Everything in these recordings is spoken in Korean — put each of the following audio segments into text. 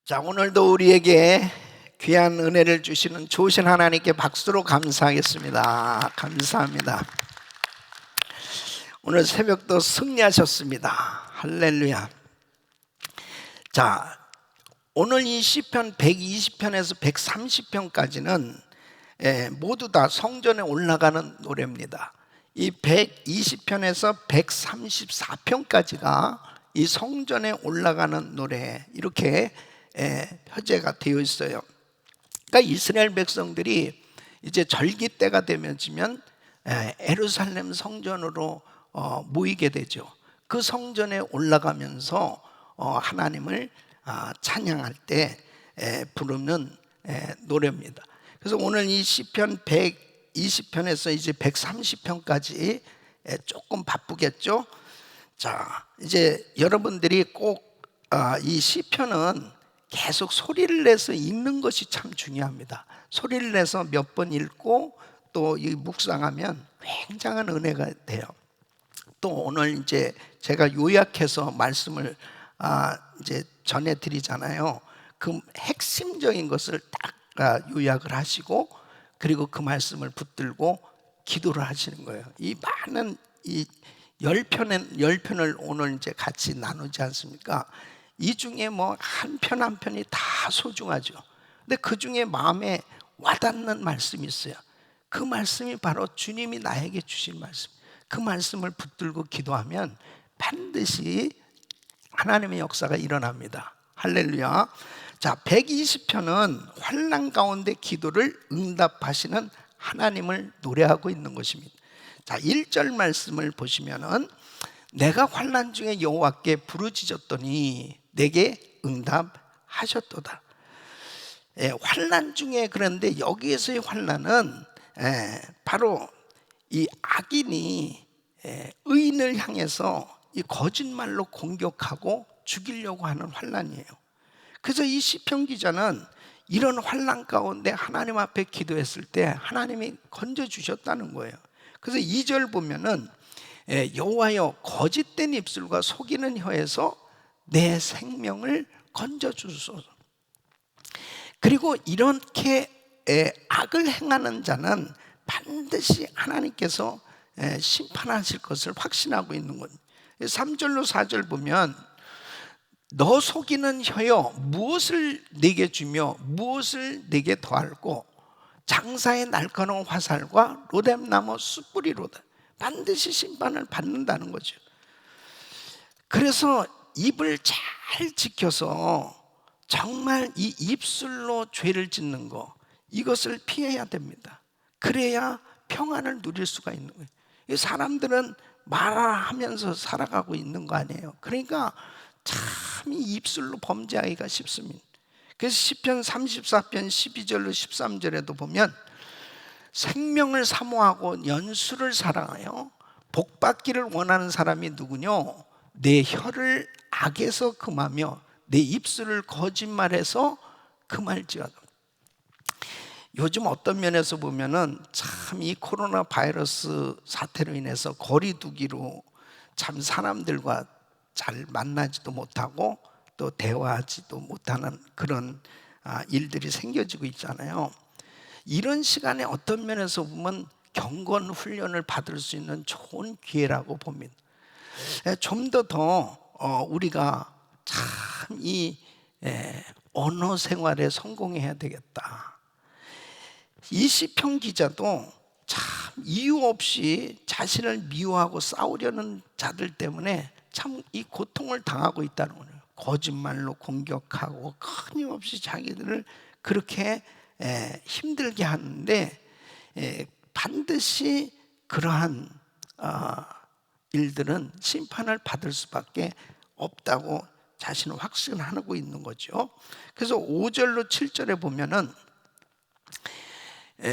자, 오늘도 우리에게 귀한 은혜를 주시는 좋으신 하나님께 박수로 감사하겠습니다. 감사합니다. 오늘 새벽도 승리하셨습니다. 할렐루야. 자, 오늘 이 시편 120편에서 130편까지는 모두 다 성전에 올라가는 노래입니다. 이 120편에서 134편까지가 이 성전에 올라가는 노래, 이렇게 표제가 되어 있어요. 그러니까 이스라엘 백성들이 이제 절기 때가 되면 예루살렘 성전으로 모이게 되죠. 그 성전에 올라가면서 하나님을 찬양할 때 부르는 노래입니다. 그래서 오늘 이 시편 120편에서 이제 130편까지 조금 바쁘겠죠. 자, 이제 여러분들이 꼭 이 시편은 계속 소리를 내서 읽는 것이 참 중요합니다. 소리를 내서 몇 번 읽고 또 이 묵상하면 굉장한 은혜가 돼요. 또 오늘 이제 제가 요약해서 말씀을 이제 전해드리잖아요. 그 핵심적인 것을 딱 요약을 하시고, 그리고 그 말씀을 붙들고 기도를 하시는 거예요. 이 많은 이 10편을 오늘 이제 같이 나누지 않습니까? 이 중에 뭐 한 편 한 편이 다 소중하죠. 근데 그 중에 마음에 와닿는 말씀이 있어요. 그 말씀이 바로 주님이 나에게 주신 말씀. 그 말씀을 붙들고 기도하면 반드시 하나님의 역사가 일어납니다. 할렐루야. 자, 120편은 환난 가운데 기도를 응답하시는 하나님을 노래하고 있는 것입니다. 자, 1절 말씀을 보시면은 내가 환난 중에 여호와께 부르짖었더니 내게 응답하셨도다. 환난 중에, 그런데 여기에서의 환난은 바로 이 악인이 의인을 향해서 이 거짓말로 공격하고 죽이려고 하는 환난이에요. 그래서 이 시편 기자는 이런 환난 가운데 하나님 앞에 기도했을 때 하나님이 건져주셨다는 거예요. 그래서 2절 보면은 여호와여 거짓된 입술과 속이는 혀에서 내 생명을 건져주소서. 그리고 이렇게 악을 행하는 자는 반드시 하나님께서 심판하실 것을 확신하고 있는 거예요. 3절로 4절 보면 너 속이는 혀여 무엇을 내게 주며 무엇을 내게 더할꼬 장사의 날카로운 화살과 로뎀나무 숯불이로다. 반드시 심판을 받는다는 거죠. 그래서 입을 잘 지켜서 정말 이 입술로 죄를 짓는 거, 이것을 피해야 됩니다. 그래야 평안을 누릴 수가 있는 거예요. 이 사람들은 말하면서 살아가고 있는 거 아니에요. 그러니까 참 이 입술로 범죄하기가 쉽습니다. 그래서 시편 34편 12절로 13절에도 보면 생명을 사모하고 연수를 사랑하여 복받기를 원하는 사람이 누구뇨? 내 혀를 악에서 금하며 내 입술을 거짓말해서 금할지어다. 요즘 어떤 면에서 보면은 참 이 코로나 바이러스 사태로 인해서 거리두기로 참 사람들과 잘 만나지도 못하고 또 대화하지도 못하는 그런 일들이 생겨지고 있잖아요. 이런 시간에 어떤 면에서 보면 경건 훈련을 받을 수 있는 좋은 기회라고 봅니다. 좀 더 우리가 참 이 언어 생활에 성공해야 되겠다. 이 시편 기자도 참 이유 없이 자신을 미워하고 싸우려는 자들 때문에 참 이 고통을 당하고 있다는 거예요. 거짓말로 공격하고 끊임없이 자기들을 그렇게 힘들게 하는데 반드시 그러한 일들은 심판을 받을 수밖에 없다고 자신을 확신하고 있는 거죠. 그래서 5절로 7절에 보면은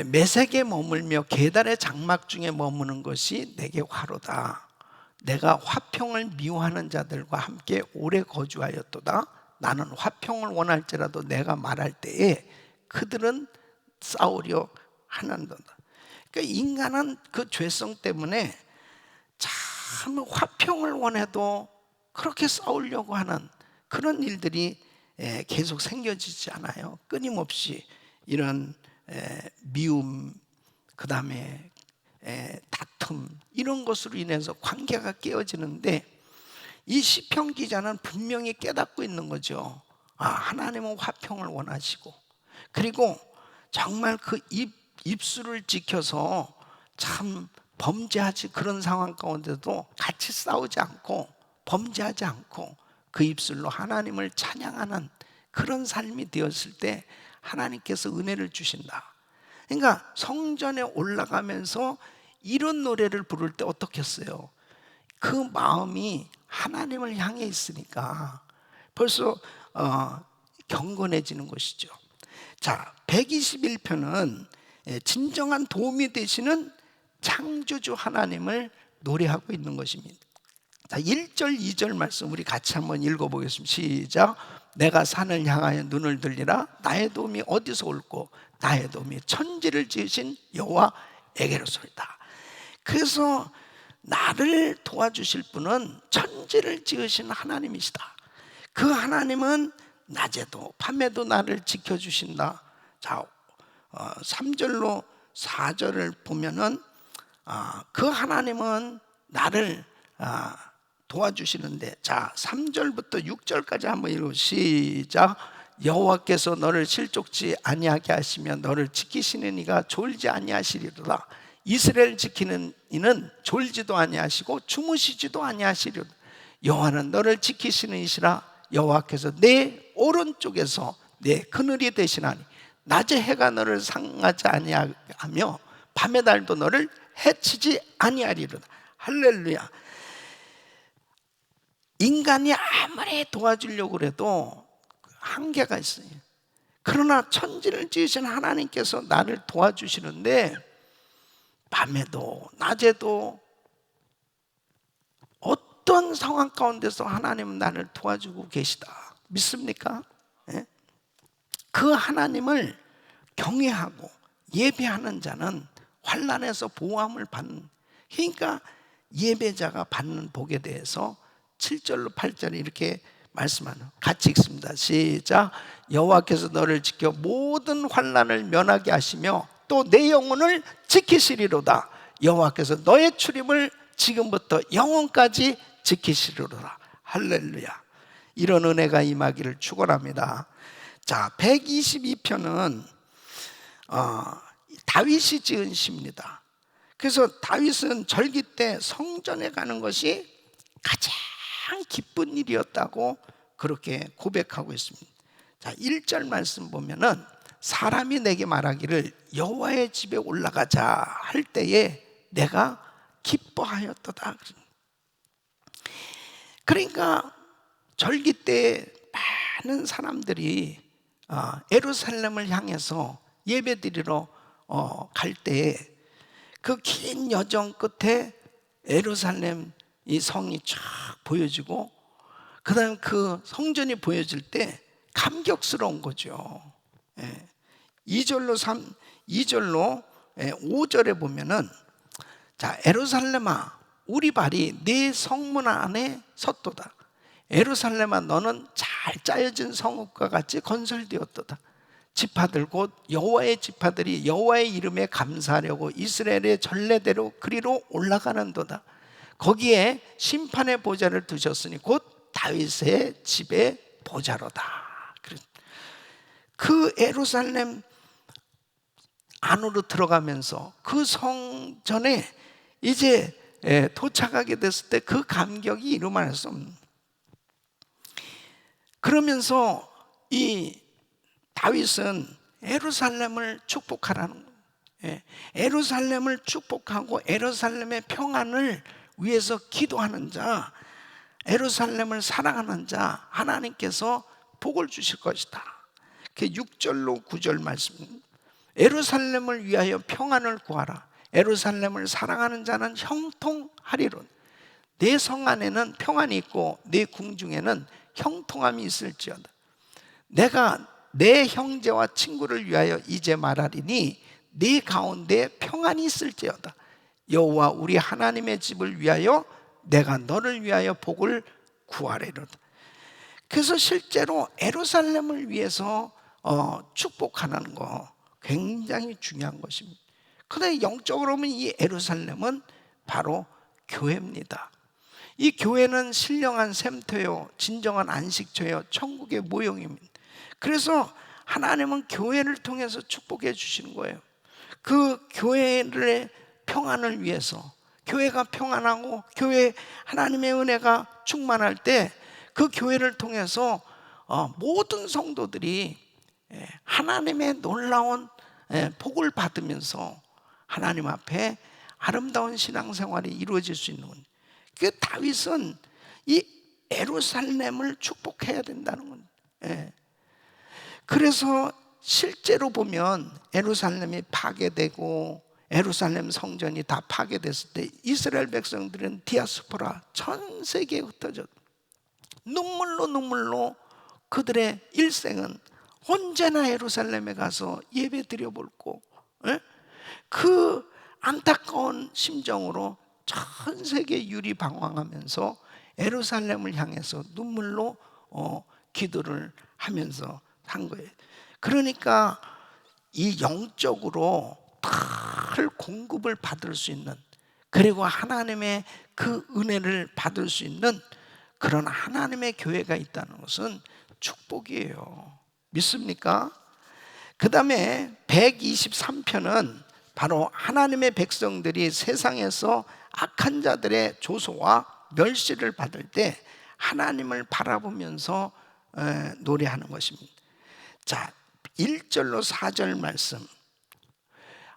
매색에 머물며 계달의 장막 중에 머무는 것이 내게 화로다. 내가 화평을 미워하는 자들과 함께 오래 거주하였도다. 나는 화평을 원할지라도 내가 말할 때에 그들은 싸우려 하는도다. 그러니까 인간은 그 죄성 때문에 참 화평을 원해도 그렇게 싸우려고 하는 그런 일들이 계속 생겨지지 않아요. 끊임없이 이런 미움, 그 다음에 다툼, 이런 것으로 인해서 관계가 깨어지는데, 이 시편 기자는 분명히 깨닫고 있는 거죠. 하나님은 화평을 원하시고, 그리고 정말 그 입술을 지켜서 참 범죄하지, 그런 상황 가운데도 같이 싸우지 않고 범죄하지 않고 그 입술로 하나님을 찬양하는 그런 삶이 되었을 때 하나님께서 은혜를 주신다. 그러니까 성전에 올라가면서 이런 노래를 부를 때 어떻겠어요? 그 마음이 하나님을 향해 있으니까 벌써 경건해지는 것이죠. 자, 121편은 진정한 도움이 되시는 창조주 하나님을 노래하고 있는 것입니다. 자, 1절 2절 말씀 우리 같이 한번 읽어보겠습니다. 시작. 내가 산을 향하여 눈을 들리라. 나의 도움이 어디서 올꼬? 나의 도움이 천지를 지으신 여호와에게로소이다. 그래서 나를 도와주실 분은 천지를 지으신 하나님이시다. 그 하나님은 낮에도 밤에도 나를 지켜주신다. 자, 3절로 4절을 보면은 그 하나님은 나를 도와주시는데, 자, 3절부터 6절까지 한번 읽어. 시작. 여호와께서 너를 실족지 아니하게 하시며 너를 지키시는 이가 졸지 아니하시리로다. 이스라엘 지키는 이는 졸지도 아니하시고 주무시지도 아니하시리로다. 여호와는 너를 지키시는 이시라. 여호와께서 내 오른쪽에서 내 그늘이 되시나니 낮에 해가 너를 상하지 아니하며 밤의 달도 너를 해치지 아니하리로다. 할렐루야. 인간이 아무리 도와주려고 해도 한계가 있어요. 그러나 천지를 지으신 하나님께서 나를 도와주시는데 밤에도 낮에도 어떤 상황 가운데서 하나님은 나를 도와주고 계시다. 믿습니까? 그 하나님을 경외하고 예배하는 자는 환난에서 보호함을 받는, 그러니까 예배자가 받는 복에 대해서 7절로 8절에 이렇게 말씀하는, 같이 읽습니다. 시작. 여호와께서 너를 지켜 모든 환난을 면하게 하시며 또 내 영혼을 지키시리로다. 여호와께서 너의 출입을 지금부터 영원까지 지키시리로다. 할렐루야. 이런 은혜가 임하기를 축원합니다. 자, 122편은 다윗이 지은 시입니다. 그래서 다윗은 절기 때 성전에 가는 것이 가장 기쁜 일이었다고 그렇게 고백하고 있습니다. 자, 1절 말씀 보면은 사람이 내게 말하기를 여호와의 집에 올라가자 할 때에 내가 기뻐하였도다. 그러니까 절기 때 많은 사람들이 예루살렘을 향해서 예배드리러 갈 때 그 긴 여정 끝에 예루살렘 이 성이 쫙 보여지고, 그 다음 그 성전이 보여질 때 감격스러운 거죠. 2절로 5절에 보면은, 자, 예루살렘아 우리 발이 네 성문 안에 섰도다. 예루살렘아 너는 잘 짜여진 성읍과 같이 건설되었도다. 지파들 곧 여호와의 지파들이 여호와의 이름에 감사하려고 이스라엘의 전례대로 그리로 올라가는도다. 거기에 심판의 보좌를 두셨으니 곧 다윗의 집의 보좌로다. 그 예루살렘 안으로 들어가면서 그 성전에 이제 도착하게 됐을 때 그 감격이 이루말 수 없는. 그러면서 이 다윗은 예루살렘을 축복하라는 거예요. 예루살렘을 축복하고 예루살렘의 평안을 위해서 기도하는 자, 예루살렘을 사랑하는 자 하나님께서 복을 주실 것이다. 6절로 9절 말씀. 예루살렘을 위하여 평안을 구하라. 예루살렘을 사랑하는 자는 형통하리로다. 내 성 안에는 평안이 있고 내 궁중에는 형통함이 있을지어다. 내가 내 형제와 친구를 위하여 이제 말하리니 네 가운데 평안이 있을지어다. 여호와 우리 하나님의 집을 위하여 내가 너를 위하여 복을 구하리로다. 그래서 실제로 예루살렘을 위해서 축복하는 거 굉장히 중요한 것입니다. 그런데 영적으로 보면 이 예루살렘은 바로 교회입니다. 이 교회는 신령한 샘터요, 진정한 안식처요, 천국의 모형입니다. 그래서 하나님은 교회를 통해서 축복해 주시는 거예요. 그 교회의 평안을 위해서, 교회가 평안하고 교회 하나님의 은혜가 충만할 때 그 교회를 통해서 모든 성도들이 하나님의 놀라운 복을 받으면서 하나님 앞에 아름다운 신앙생활이 이루어질 수 있는 거예요. 그 다윗은 이 예루살렘을 축복해야 된다는 거예요. 그래서 실제로 보면 예루살렘이 파괴되고 예루살렘 성전이 다 파괴됐을 때 이스라엘 백성들은 디아스포라 전 세계에 흩어졌. 눈물로 그들의 일생은 언제나 예루살렘에 가서 예배 드려볼고, 그 안타까운 심정으로 전 세계 유리방황하면서 예루살렘을 향해서 눈물로 기도를 하면서 한 거예요. 그러니까 이 영적으로 늘 공급을 받을 수 있는, 그리고 하나님의 그 은혜를 받을 수 있는 그런 하나님의 교회가 있다는 것은 축복이에요. 믿습니까? 그 다음에 123편은 바로 하나님의 백성들이 세상에서 악한 자들의 조소와 멸시를 받을 때 하나님을 바라보면서 노래하는 것입니다. 자, 1절로 4절 말씀.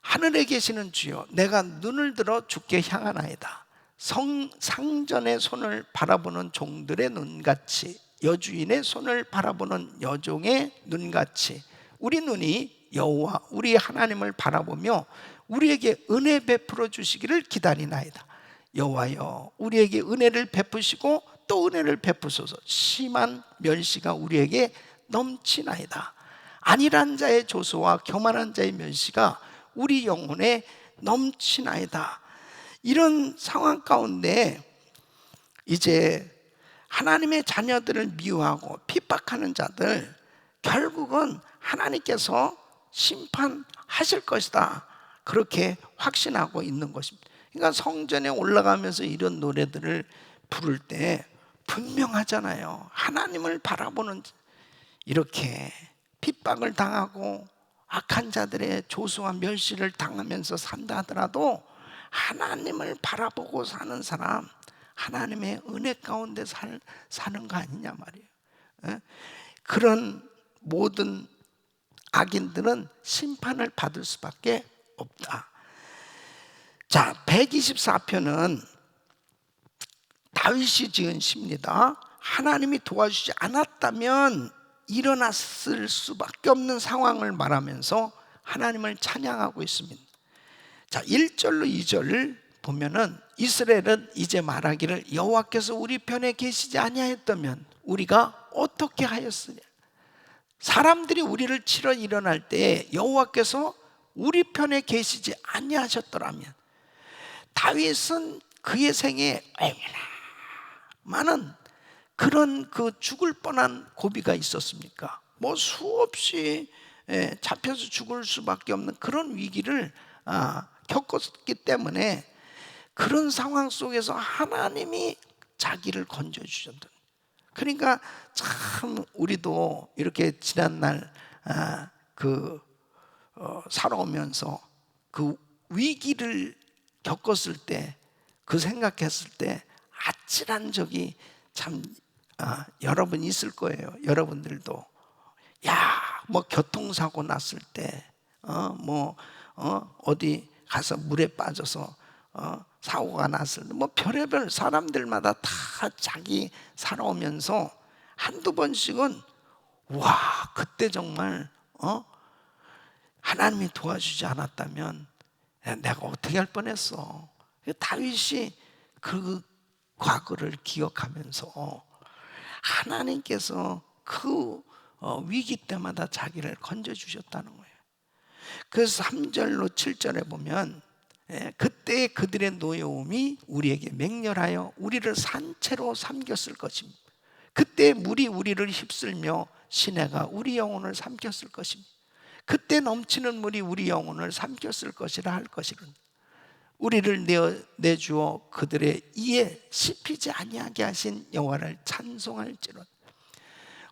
하늘에 계시는 주여, 내가 눈을 들어 주께 향하나이다. 상전의 손을 바라보는 종들의 눈같이, 여주인의 손을 바라보는 여종의 눈같이 우리 눈이 여호와 우리 하나님을 바라보며 우리에게 은혜 베풀어 주시기를 기다리나이다. 여호와여, 우리에게 은혜를 베푸시고 또 은혜를 베푸소서. 심한 멸시가 우리에게 넘치나이다. 안일한 자의 조소와 교만한 자의 멸시가 우리 영혼에 넘치나이다. 이런 상황 가운데 이제 하나님의 자녀들을 미워하고 핍박하는 자들, 결국은 하나님께서 심판하실 것이다, 그렇게 확신하고 있는 것입니다. 그러니까 성전에 올라가면서 이런 노래들을 부를 때 분명하잖아요. 하나님을 바라보는, 이렇게 핍박을 당하고 악한 자들의 조소와 멸시를 당하면서 산다 하더라도 하나님을 바라보고 사는 사람, 하나님의 은혜 가운데 사는 거 아니냐 말이에요. 그런 모든 악인들은 심판을 받을 수밖에 없다. 자, 124편은 다윗이 지은 시입니다. 하나님이 도와주지 않았다면 일어났을 수밖에 없는 상황을 말하면서 하나님을 찬양하고 있습니다. 자, 1절로 2절을 보면은 이스라엘은 이제 말하기를 여호와께서 우리 편에 계시지 아니하였다면 우리가 어떻게 하였으냐. 사람들이 우리를 치러 일어날 때 여호와께서 우리 편에 계시지 아니하셨더라면. 다윗은 그의 생에 얼마나 많은 그런 그 죽을 뻔한 고비가 있었습니까? 뭐 수없이 잡혀서 죽을 수밖에 없는 그런 위기를 겪었기 때문에 그런 상황 속에서 하나님이 자기를 건져주셨던. 그러니까 참 우리도 이렇게 지난날 살아오면서 그 위기를 겪었을 때, 그 생각했을 때 아찔한 적이 참 여러분 있을 거예요. 여러분들도 뭐 교통사고 났을 때 어디 가서 물에 빠져서 사고가 났을 때 뭐 별의별 사람들마다 다 자기 살아오면서 한두 번씩은 와, 그때 정말 하나님이 도와주지 않았다면 내가 어떻게 할 뻔했어. 다윗이 그 과거를 기억하면서 하나님께서 그 위기 때마다 자기를 건져주셨다는 거예요. 그래서 3절로 7절에 보면 그때 그들의 노여움이 우리에게 맹렬하여 우리를 산채로 삼겼을 것입니다. 그때 물이 우리를 휩쓸며 시내가 우리 영혼을 삼켰을 것입니다. 그때 넘치는 물이 우리 영혼을 삼켰을 것이라 할 것이로니 우리를 내주어 그들의 이에 씹히지 아니하게 하신 여호와를 찬송할지로다.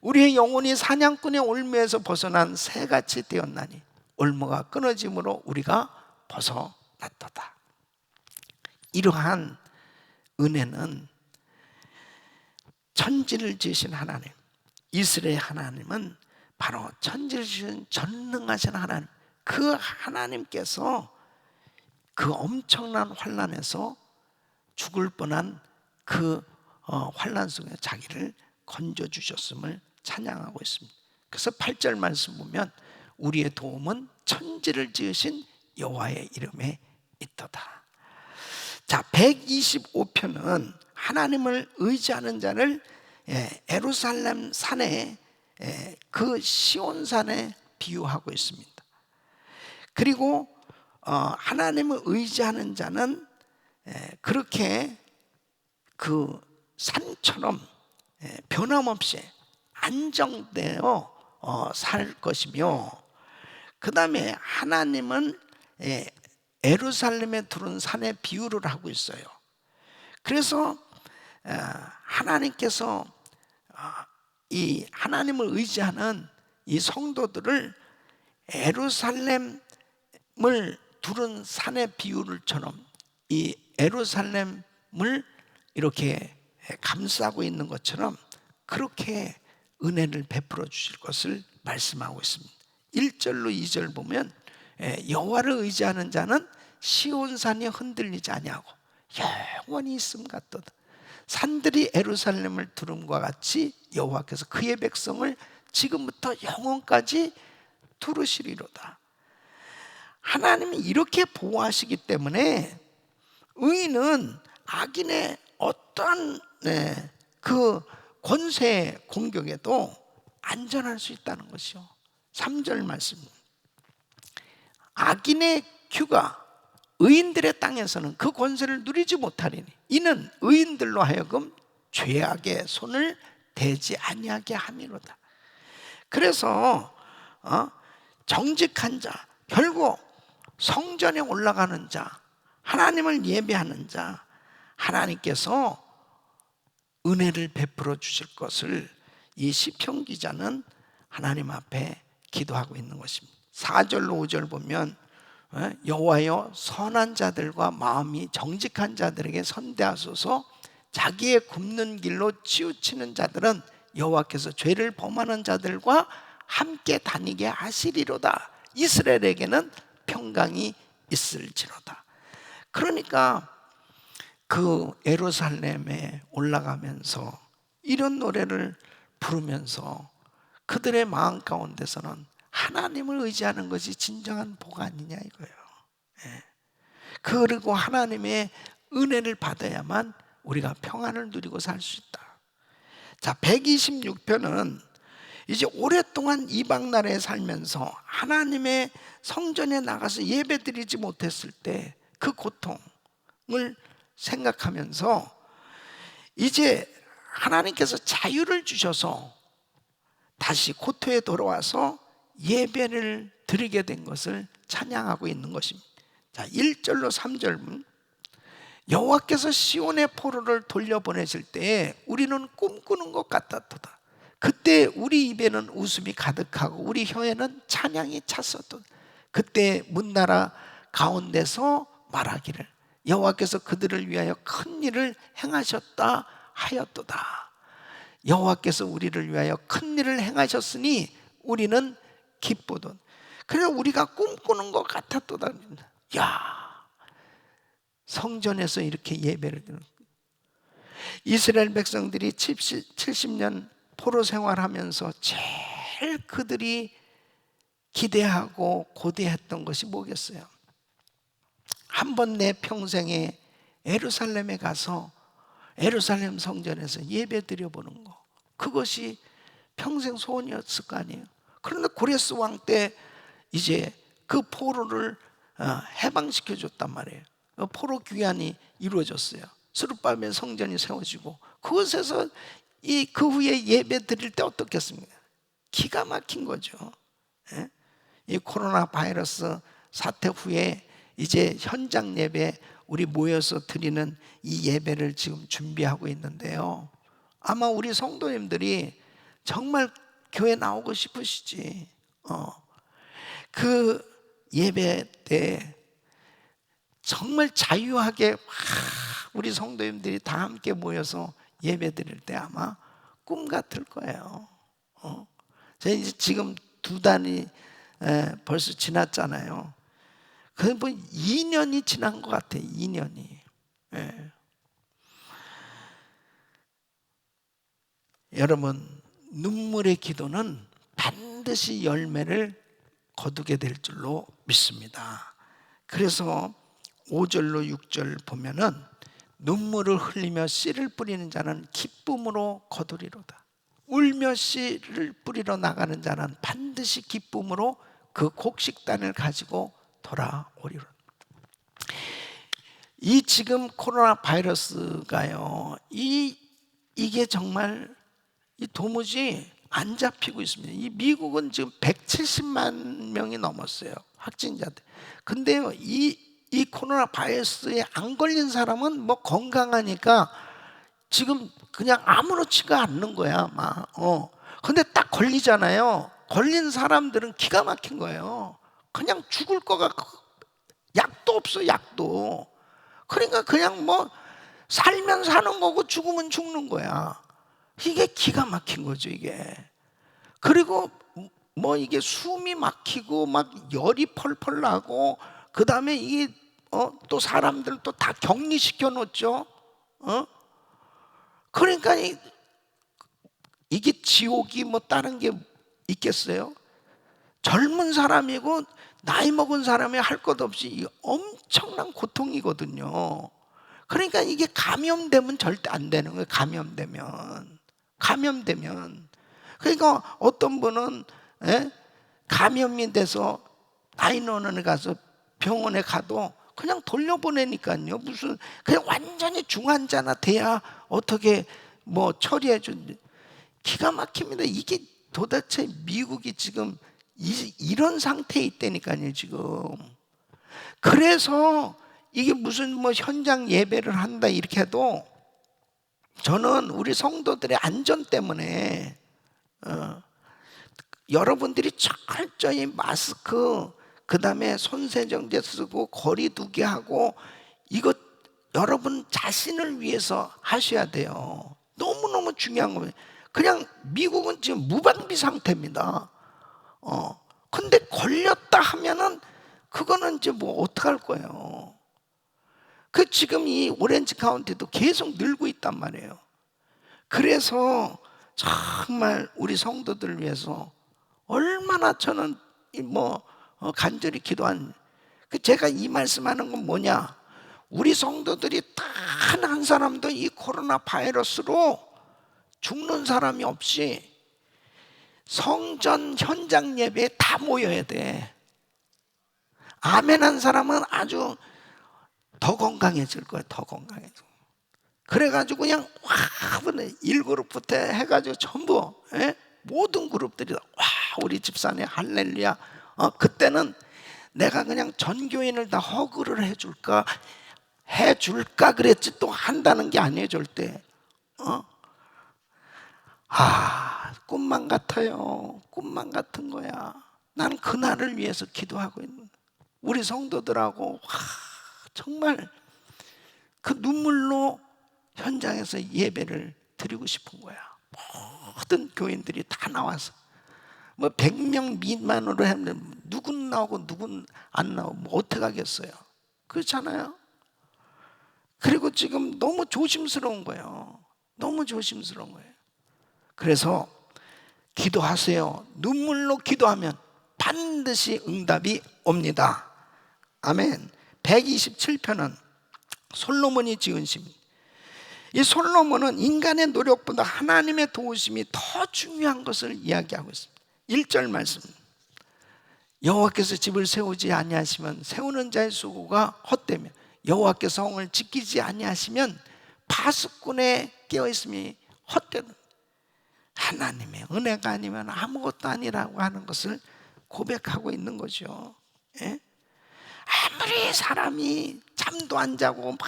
우리의 영혼이 사냥꾼의 올무에서 벗어난 새같이 되었나니 올무가 끊어짐으로 우리가 벗어났도다. 이러한 은혜는 천지를 지으신 하나님, 이스라엘 하나님은 바로 천지를 지으신 전능하신 하나님, 그 하나님께서 그 엄청난 환난에서 죽을 뻔한 그 환난 속에 자기를 건져주셨음을 찬양하고 있습니다. 그래서 8절 말씀 보면 우리의 도움은 천지를 지으신 여호와의 이름에 있도다. 자, 125편은 하나님을 의지하는 자를 예루살렘 산에, 그 시온산에 비유하고 있습니다. 그리고 하나님을 의지하는 자는 그렇게 그 산처럼 변함없이 안정되어 살 것이며, 그 다음에 하나님은 예루살렘에 두른 산에 비유를 하고 있어요. 그래서 하나님께서 이 하나님을 의지하는 이 성도들을 예루살렘을 두른 산의 비유를처럼 이 예루살렘을 이렇게 감싸고 있는 것처럼 그렇게 은혜를 베풀어 주실 것을 말씀하고 있습니다. 1절로 2절 보면 여호와를 의지하는 자는 시온산이 흔들리지 아니하고 영원히 있음 같도다. 산들이 예루살렘을 두름과 같이 여호와께서 그의 백성을 지금부터 영원까지 두르시리로다. 하나님이 이렇게 보호하시기 때문에 의인은 악인의 어떠한 그 권세 공격에도 안전할 수 있다는 것이요. 3절 말씀, 악인의 규가 의인들의 땅에서는 그 권세를 누리지 못하리니 이는 의인들로 하여금 죄악의 손을 대지 아니하게 함이로다. 그래서 정직한 자, 결국 성전에 올라가는 자, 하나님을 예배하는 자, 하나님께서 은혜를 베풀어 주실 것을 이 시편 기자는 하나님 앞에 기도하고 있는 것입니다. 4절로 5절 보면 여호와여 선한 자들과 마음이 정직한 자들에게 선대하소서. 자기의 굽는 길로 치우치는 자들은 여호와께서 죄를 범하는 자들과 함께 다니게 하시리로다. 이스라엘에게는 평강이 있을지로다. 그러니까 그 예루살렘에 올라가면서 이런 노래를 부르면서 그들의 마음 가운데서는 하나님을 의지하는 것이 진정한 복 아니냐 이거예요. 그리고 하나님의 은혜를 받아야만 우리가 평안을 누리고 살 수 있다. 자, 126편은 이제 오랫동안 이방 나라에 살면서 하나님의 성전에 나가서 예배드리지 못했을 때 그 고통을 생각하면서 이제 하나님께서 자유를 주셔서 다시 고토에 돌아와서 예배를 드리게 된 것을 찬양하고 있는 것입니다. 자, 1절로 3절, 여호와께서 시온의 포로를 돌려보내실 때에 우리는 꿈꾸는 것 같았도다. 그때 우리 입에는 웃음이 가득하고 우리 혀에는 찬양이 찼었도다. 그때 문나라 가운데서 말하기를 여호와께서 그들을 위하여 큰 일을 행하셨다 하였도다. 여호와께서 우리를 위하여 큰 일을 행하셨으니 우리는 기쁘도다. 그래서 우리가 꿈꾸는 것 같았도다. 야, 성전에서 이렇게 예배를 드리는, 이스라엘 백성들이 70년 포로 생활하면서 제일 그들이 기대하고 고대했던 것이 뭐겠어요? 한 번 내 평생에 예루살렘에 가서 예루살렘 성전에서 예배 드려보는 거, 그것이 평생 소원이었을 거 아니에요. 그런데 고레스 왕 때 이제 그 포로를 해방시켜 줬단 말이에요. 포로 귀환이 이루어졌어요. 스룹바벨 성전이 세워지고 그곳에서 그 후에 예배 드릴 때 어떻겠습니까? 기가 막힌 거죠. 예? 이 코로나 바이러스 사태 후에 이제 현장 예배 우리 모여서 드리는 이 예배를 지금 준비하고 있는데요. 아마 우리 성도님들이 정말 교회 나오고 싶으시지. 그 예배 때 정말 자유하게 우리 성도님들이 다 함께 모여서 예배 드릴 때 아마 꿈 같을 거예요. 제가 이제 지금 2달이 벌써 지났잖아요. 그게 뭐 2년이 지난 것 같아요. 2년이. 예. 여러분, 눈물의 기도는 반드시 열매를 거두게 될 줄로 믿습니다. 그래서 5절로 6절 보면은 눈물을 흘리며 씨를 뿌리는 자는 기쁨으로 거두리로다. 울며 씨를 뿌리러 나가는 자는 반드시 기쁨으로 그 곡식단을 가지고 돌아오리로다. 이 지금 코로나 바이러스가요, 이게 정말 도무지 안 잡히고 있습니다. 이 미국은 지금 170만 명이 넘었어요, 확진자들. 근데요, 이 코로나 바이러스에 안 걸린 사람은 뭐 건강하니까 지금 그냥 아무렇지가 않는 거야, 막. 근데 딱 걸리잖아요. 걸린 사람들은 기가 막힌 거예요. 그냥 죽을 거가, 약도 없어, 약도. 그러니까 그냥 뭐 살면 사는 거고 죽으면 죽는 거야. 이게 기가 막힌 거죠, 이게. 그리고 뭐 이게 숨이 막히고 막 열이 펄펄 나고, 그 다음에 이게 또 사람들 또 다 격리시켜 놓죠. 그러니까 이게 지옥이 뭐 다른 게 있겠어요? 젊은 사람이고 나이 먹은 사람이 할 것 없이 엄청난 고통이거든요. 그러니까 이게 감염되면 절대 안 되는 거예요. 감염되면. 그러니까 어떤 분은 감염이 돼서 나인원에 가서 병원에 가도 그냥 돌려보내니까요. 무슨 그냥 완전히 중환자나 돼야 어떻게 뭐 처리해 준. 기가 막힙니다. 이게 도대체 미국이 지금 이런 상태에 있다니까요, 지금. 그래서 이게 무슨 뭐 현장 예배를 한다 이렇게 해도 저는 우리 성도들의 안전 때문에 여러분들이 철저히 마스크, 그 다음에 손세정제 쓰고 거리 두기 하고, 이거 여러분 자신을 위해서 하셔야 돼요. 너무너무 중요한 거예요. 그냥 미국은 지금 무방비 상태입니다. 근데 걸렸다 하면은 그거는 이제 뭐 어떡할 거예요. 지금 이 오렌지 카운티도 계속 늘고 있단 말이에요. 그래서 정말 우리 성도들을 위해서 얼마나 저는 간절히 기도한, 제가 이 말씀하는 건 뭐냐, 우리 성도들이 단 한 사람도 이 코로나 바이러스로 죽는 사람이 없이 성전 현장 예배에 다 모여야 돼. 아멘 한 사람은 아주 더 건강해질 거야. 더 건강해져. 그래가지고 그냥 1그룹부터 해가지고 전부 모든 그룹들이 와, 우리 집사님 할렐루야. 그때는 내가 그냥 전교인을 다 허그를 해줄까 그랬지, 또 한다는 게 아니에요, 절대. 꿈만 같아요. 꿈만 같은 거야. 나는 그날을 위해서 기도하고 있는 우리 성도들하고 정말 그 눈물로 현장에서 예배를 드리고 싶은 거야. 모든 교인들이 다 나와서 뭐 100명 미만으로 하면 누군 나오고 누군 안 나오고 뭐 어떻게 하겠어요? 그렇잖아요. 그리고 지금 너무 조심스러운 거예요. 너무 조심스러운 거예요. 그래서 기도하세요. 눈물로 기도하면 반드시 응답이 옵니다. 아멘. 127편은 솔로몬이 지은 시입니다. 이 솔로몬은 인간의 노력보다 하나님의 도우심이 더 중요한 것을 이야기하고 있습니다. 1절 말씀, 여호와께서 집을 세우지 아니하시면 세우는 자의 수고가 헛되며 여호와께서 성을 지키지 아니하시면 파수꾼의 깨어있음이 헛되다. 하나님의 은혜가 아니면 아무것도 아니라고 하는 것을 고백하고 있는 거죠. 예? 아무리 사람이 잠도 안 자고 막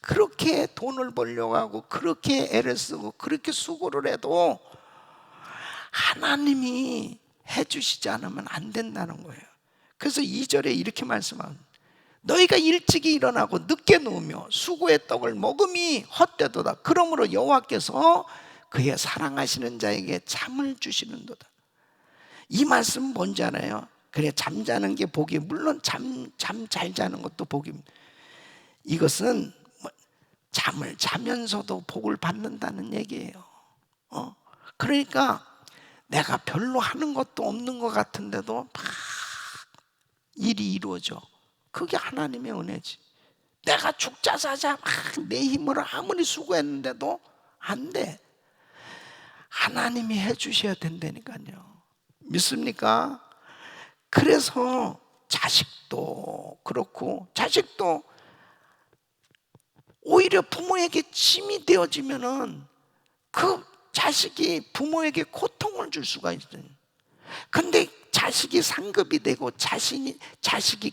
그렇게 돈을 벌려고 하고 그렇게 애를 쓰고 그렇게 수고를 해도 하나님이 해주시지 않으면 안 된다는 거예요. 그래서 2절에 이렇게 말씀합니다. 너희가 일찍이 일어나고 늦게 누우며 수고의 떡을 먹음이 헛되도다. 그러므로 여호와께서 그의 사랑하시는 자에게 잠을 주시는도다. 이 말씀은 뭔지 알아요? 그래, 잠자는 게 복이, 물론 잠 잘 자는 것도 복입니다. 이것은 잠을 자면서도 복을 받는다는 얘기예요. 그러니까 내가 별로 하는 것도 없는 것 같은데도 막 일이 이루어져. 그게 하나님의 은혜지. 내가 죽자 사자 막 내 힘으로 아무리 수고했는데도 안 돼. 하나님이 해주셔야 된다니까요. 믿습니까? 그래서 자식도 그렇고, 자식도 오히려 부모에게 짐이 되어지면은 그 자식이 부모에게 고통을 줄 수가 있어요. 근데 자식이 상급이 되고 자식이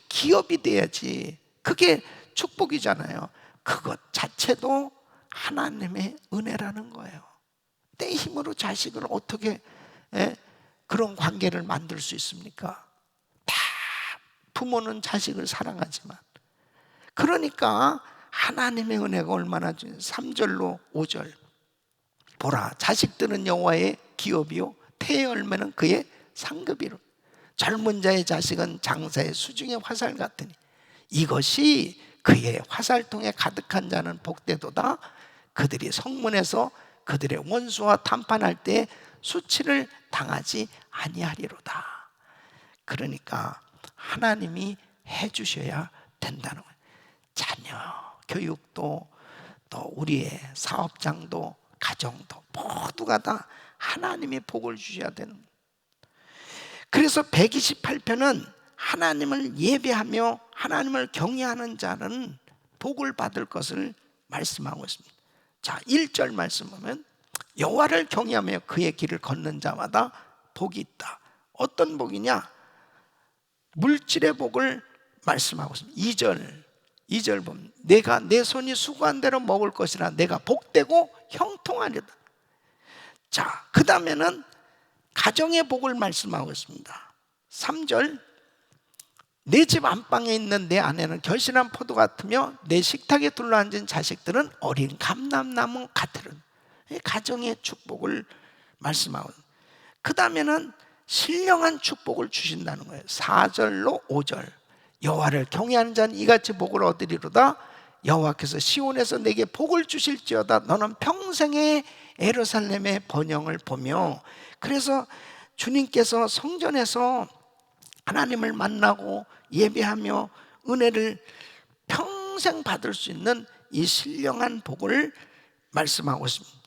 기업이 돼야지. 그게 축복이잖아요. 그것 자체도 하나님의 은혜라는 거예요. 내 힘으로 자식을 어떻게 그런 관계를 만들 수 있습니까? 다 부모는 자식을 사랑하지만. 그러니까 하나님의 은혜가 얼마나 중요해요. 3절로 5절 보라, 자식들은 여호와의 기업이요 태의 열매는 그의 상급이로. 젊은 자의 자식은 장사의 수중의 화살 같으니 이것이 그의 화살통에 가득한 자는 복되도다. 그들이 성문에서 그들의 원수와談판할 때 수치를 당하지 아니하리로다. 그러니까 하나님이 해주셔야 된다는 거예요. 자녀 교육도, 또 우리의 사업장도, 가정도 모두가 다 하나님이 복을 주셔야 되는 거예요. 그래서 128편은 하나님을 예배하며 하나님을 경외하는 자는 복을 받을 것을 말씀하고 있습니다. 자, 1절 말씀 보면 여호와를 경외하며 그의 길을 걷는 자마다 복이 있다. 어떤 복이냐? 물질의 복을 말씀하고 있습니다. 2절 보면 내가 내 손이 수고한 대로 먹을 것이라 내가 복되고 형통하리다. 자, 그 다음에는 가정의 복을 말씀하고 있습니다. 3절 내 집 안방에 있는 내 아내는 결실한 포도 같으며 내 식탁에 둘러앉은 자식들은 어린 감람나무 같으리라. 가정의 축복을 말씀하고, 그 다음에는 신령한 축복을 주신다는 거예요. 4절로 5절 여호와를 경외하는 자는 이같이 복을 얻으리로다. 여호와께서 시온에서 내게 복을 주실지어다. 너는 평생의 예루살렘의 번영을 보며. 그래서 주님께서 성전에서 하나님을 만나고 예배하며 은혜를 평생 받을 수 있는 이 신령한 복을 말씀하고 있습니다.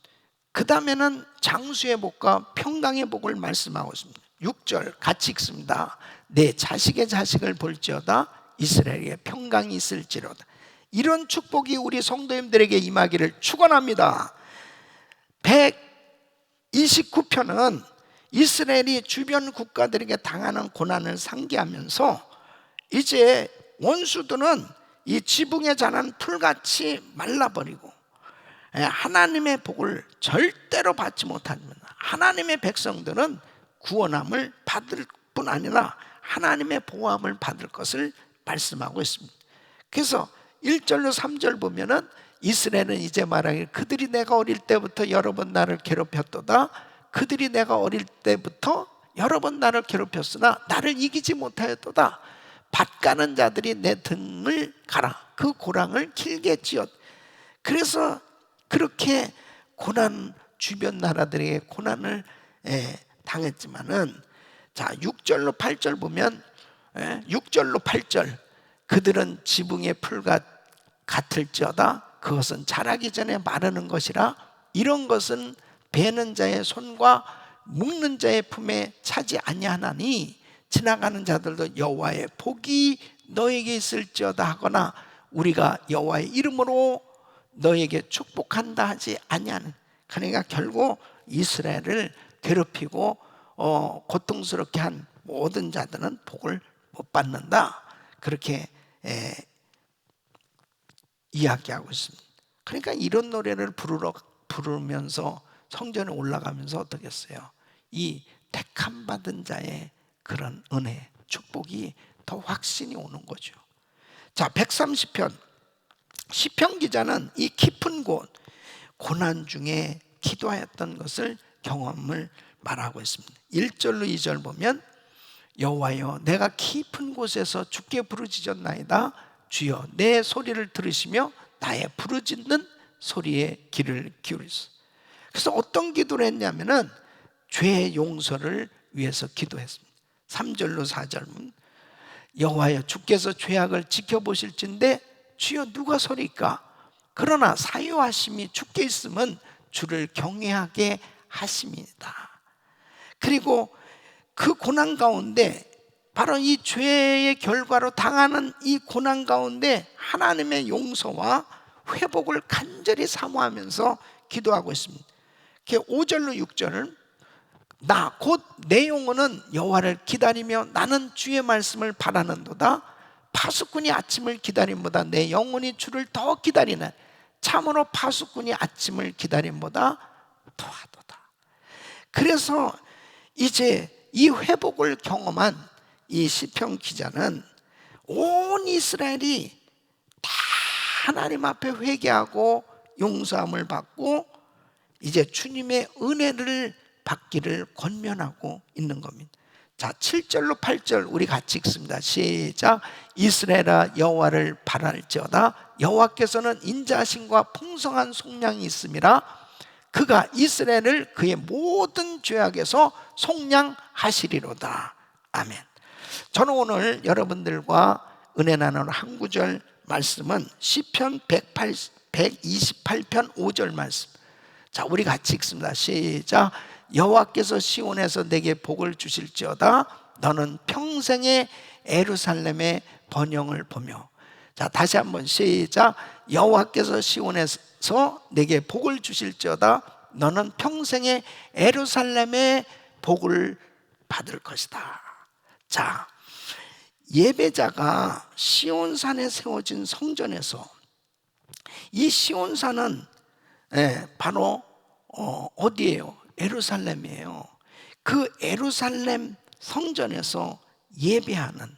그 다음에는 장수의 복과 평강의 복을 말씀하고 있습니다. 6절 같이 읽습니다. 내 자식의 자식을 볼지어다. 이스라엘에 평강이 있을지로다. 이런 축복이 우리 성도님들에게 임하기를 축원합니다. 129편은 이스라엘이 주변 국가들에게 당하는 고난을 상기하면서 이제 원수들은 이 지붕에 자란 풀같이 말라버리고 하나님의 복을 절대로 받지 못합니다. 하나님의 백성들은 구원함을 받을 뿐 아니라 하나님의 보호함을 받을 것을 말씀하고 있습니다. 그래서 1절로 3절 보면은 이스라엘은 이제 말하기를 그들이 내가 어릴 때부터 여러 번 나를 괴롭혔도다. 그들이 내가 어릴 때부터 여러 번 나를 괴롭혔으나 나를 이기지 못하였도다. 밭가는 자들이 내 등을 갈아 그 고랑을 길게 찧었. 그래서 그렇게 고난, 주변 나라들에게 고난을 당했지만은, 자 6절로 8절 보면 6절로 8절 그들은 지붕의 풀과 같을지어다. 그것은 자라기 전에 마르는 것이라. 이런 것은 베는 자의 손과 묶는 자의 품에 차지 아니하나니 지나가는 자들도 여호와의 복이 너에게 있을지어다 하거나 우리가 여호와의 이름으로 너에게 축복한다 하지 아니하는. 그러니까 결국 이스라엘을 괴롭히고 고통스럽게 한 모든 자들은 복을 못 받는다. 그렇게 이야기하고 있습니다. 그러니까 이런 노래를 부르면서 성전에 올라가면서 어떻게 했어요? 이 택함 받은 자의 그런 은혜, 축복이 더 확신이 오는 거죠. 자, 130편 시편 기자는 이 깊은 곳, 고난 중에 기도하였던 것을 경험을 말하고 있습니다. 1절로 2절 보면 여호와여 내가 깊은 곳에서 주께 부르짖었나이다. 주여 내 소리를 들으시며 나의 부르짖는 소리에 귀를 기울이소서. 그래서 어떤 기도를 했냐면은 죄의 용서를 위해서 기도했습니다. 3절로 4절은 여호와여 주께서 죄악을 지켜보실진데 주여 누가 서리까? 그러나 사유하심이 주께 있으면 주를 경외하게 하심이다. 그리고 그 고난 가운데 바로 이 죄의 결과로 당하는 이 고난 가운데 하나님의 용서와 회복을 간절히 사모하면서 기도하고 있습니다. 5절로 6절은 나 곧 내 영혼은 여호와를 기다리며 나는 주의 말씀을 바라는도다. 파수꾼이 아침을 기다림보다 내 영혼이 주를 더 기다리네. 참으로 파수꾼이 아침을 기다림보다 더하도다. 그래서 이제 이 회복을 경험한 이 시편 기자는 온 이스라엘이 다 하나님 앞에 회개하고 용서함을 받고 이제 주님의 은혜를 받기를 권면하고 있는 겁니다. 자, 7절로 8절 우리 같이 읽습니다. 시작. 이스라엘아 여호와를 바랄지어다. 여호와께서는 인자하심과 풍성한 속량이 있음이라. 그가 이스라엘을 그의 모든 죄악에서 속량하시리로다. 아멘. 저는 오늘 여러분들과 은혜 나누는 한 구절 말씀은 시편 128편 5절 말씀. 자, 우리 같이 읽습니다. 시작. 여호와께서 시온에서 내게 복을 주실지어다. 너는 평생의 예루살렘의 번영을 보며. 자, 다시 한번 시작. 여호와께서 시온에서 내게 복을 주실지어다. 너는 평생의 예루살렘의 복을 받을 것이다. 자, 예배자가 시온산에 세워진 성전에서, 이 시온산은 바로 어디예요? 예루살렘이에요. 그 예루살렘 성전에서 예배하는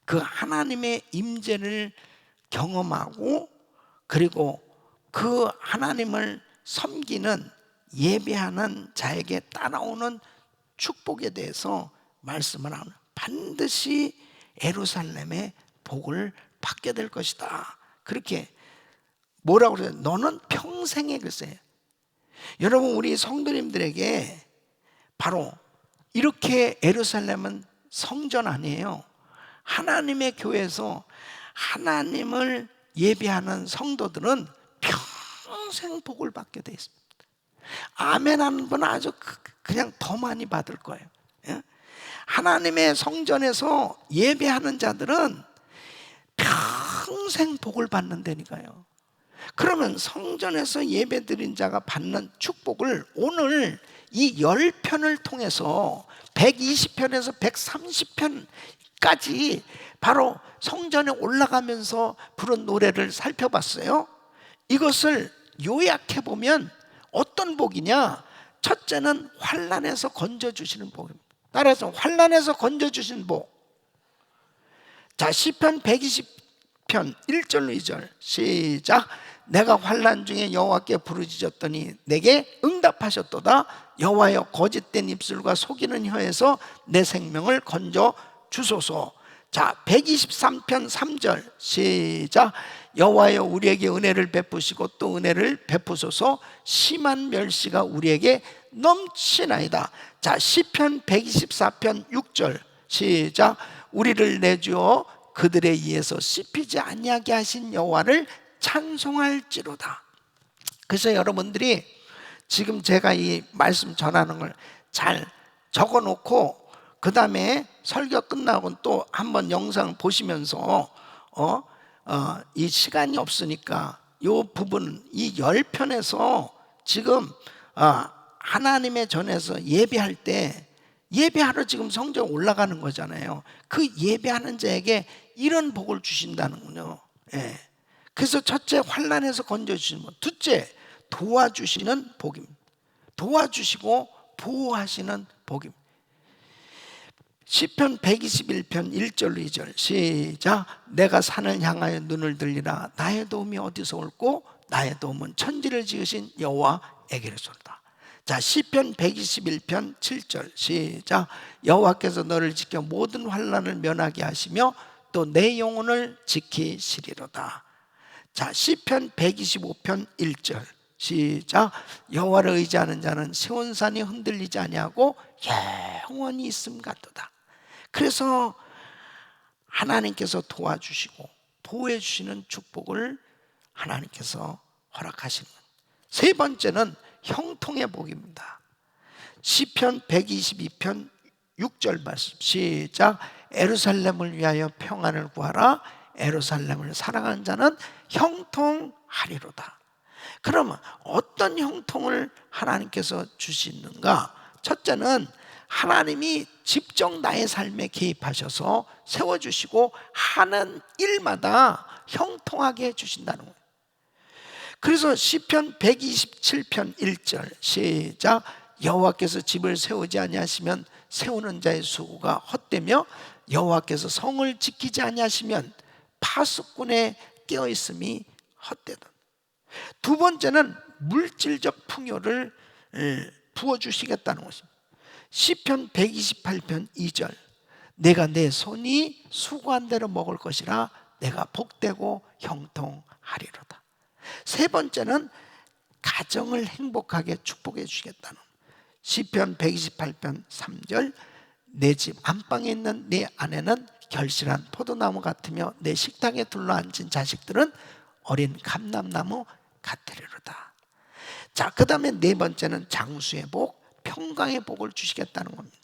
그 하나님의 임재를 경험하고 그리고 그 하나님을 섬기는 예배하는 자에게 따라오는 축복에 대해서 말씀을 하는, 반드시 예루살렘의 복을 받게 될 것이다. 그렇게 뭐라고 그래요? 너는 평생에, 글쎄. 여러분, 우리 성도님들에게 바로 이렇게 예루살렘은 성전 아니에요. 하나님의 교회에서 하나님을 예배하는 성도들은 평생 복을 받게 돼 있습니다. 아멘 하는 분은 아주 그냥 더 많이 받을 거예요. 하나님의 성전에서 예배하는 자들은 평생 복을 받는다니까요. 그러면 성전에서 예배드린 자가 받는 축복을 오늘 이 10편을 통해서 120편에서 130편까지 바로 성전에 올라가면서 부른 노래를 살펴봤어요. 이것을 요약해보면 어떤 복이냐? 첫째는 환난에서 건져주시는 복입니다. 따라서 환난에서 건져주신 복. 자, 시편 120편 1절로 2절 시작. 내가 환난 중에 여호와께 부르짖었더니 내게 응답하셨도다. 여호와여 거짓된 입술과 속이는 혀에서 내 생명을 건져 주소서. 자, 123편 3절 시작. 여호와여 우리에게 은혜를 베푸시고 또 은혜를 베푸소서. 심한 멸시가 우리에게 넘치나이다. 자, 시편 124편 6절 시작. 우리를 내주어 그들에 의해서 씹히지 아니하게 하신 여호와를 찬송할지로다. 그래서 여러분들이 지금 제가 이 말씀 전하는 걸 잘 적어놓고 그 다음에 설교 끝나고 또 한번 영상 보시면서 이 시간이 없으니까 이 부분, 이 10편에서 지금 하나님의 전에서 예배할 때 예배하러 지금 성전 올라가는 거잖아요. 그 예배하는 자에게 이런 복을 주신다는군요. 예. 그래서 첫째, 환난에서 건져주시는 것. 둘째, 도와주시는 복입니다. 도와주시고 보호하시는 복입니다. 시편 121편 1절 2절 시작. 내가 산을 향하여 눈을 들리라. 나의 도움이 어디서 올꼬? 나의 도움은 천지를 지으신 여호와에게로소이다. 자, 시편 121편 7절 시작. 여호와께서 너를 지켜 모든 환난을 면하게 하시며 또 내 영혼을 지키시리로다. 자, 시편 125편 1절 시작. 여호와를 의지하는 자는 시온산이 흔들리지 아니하고 영원히 있음 같도다. 그래서 하나님께서 도와주시고 보호해 주시는 축복을 하나님께서 허락하시는 것. 세 번째는 형통의 복입니다. 시편 122편 6절 말씀 시작. 예루살렘을 위하여 평안을 구하라. 예루살렘을 사랑하는 자는 형통하리로다. 그러면 어떤 형통을 하나님께서 주시는가? 첫째는 하나님이 직접 나의 삶에 개입하셔서 세워주시고 하는 일마다 형통하게 해주신다는 거예요. 그래서 시편 127편 1절 시작. 여호와께서 집을 세우지 아니하시면 세우는 자의 수고가 헛되며 여호와께서 성을 지키지 아니하시면 파수꾼의 깨어있음이 헛되다. 두 번째는 물질적 풍요를 부어주시겠다는 것입니다. 시편 128편 2절 내가 내 손이 수고한 대로 먹을 것이라 내가 복되고 형통하리로다. 세 번째는 가정을 행복하게 축복해 주시겠다는 시편 128편 3절 내 집 안방에 있는 내 아내는 결실한 포도나무 같으며 내 식탁에 둘러앉은 자식들은 어린 감람나무 같으리로다. 자, 그 다음에 네 번째는 장수의 복, 평강의 복을 주시겠다는 겁니다.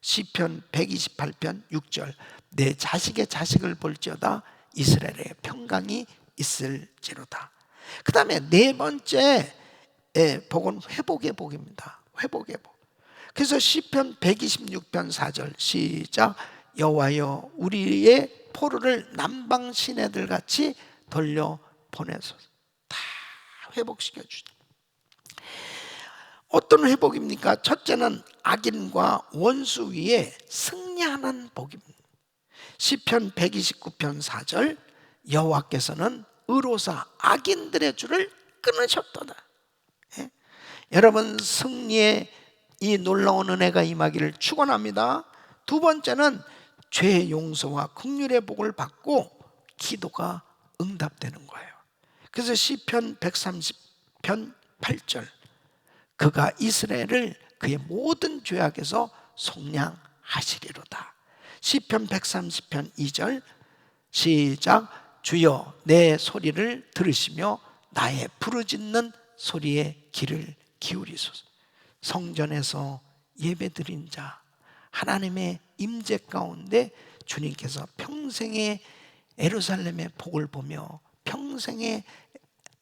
시편 128편 6절 내 자식의 자식을 볼지어다 이스라엘의 평강이 있을지로다. 그 다음에 네 번째 복은 회복의 복입니다. 회복의 복. 그래서 시편 126편 4절 시작. 여호와여 우리의 포로를 남방 시내들 같이 돌려보내소서. 다 회복시켜 주시다. 어떤 회복입니까? 첫째는 악인과 원수 위에 승리하는 복입니다. 시편 129편 4절 여호와께서는 의로사 악인들의 줄을 끊으셨도다. 예? 여러분 승리의 이 놀라운 은혜가 임하기를 축원합니다. 두 번째는 죄의 용서와 긍휼의 복을 받고 기도가 응답되는 거예요. 그래서 시편 130편 8절 그가 이스라엘을 그의 모든 죄악에서 속량하시리로다. 시편 130편 2절 시작. 주여 내 소리를 들으시며 나의 부르짖는 소리에 귀를 기울이소서. 성전에서 예배드린 자 하나님의 임재 가운데 주님께서 평생의 예루살렘의 복을 보며 평생의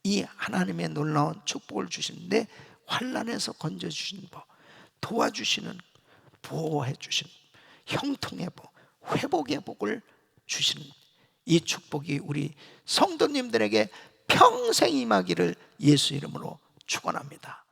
이 하나님의 놀라운 축복을 주시는데 환난에서 건져주시는 법, 도와주시는, 보호해 주시는 형통의 복, 회복의 복을 주시는 이 축복이 우리 성도님들에게 평생 임하기를 예수 이름으로 축원합니다.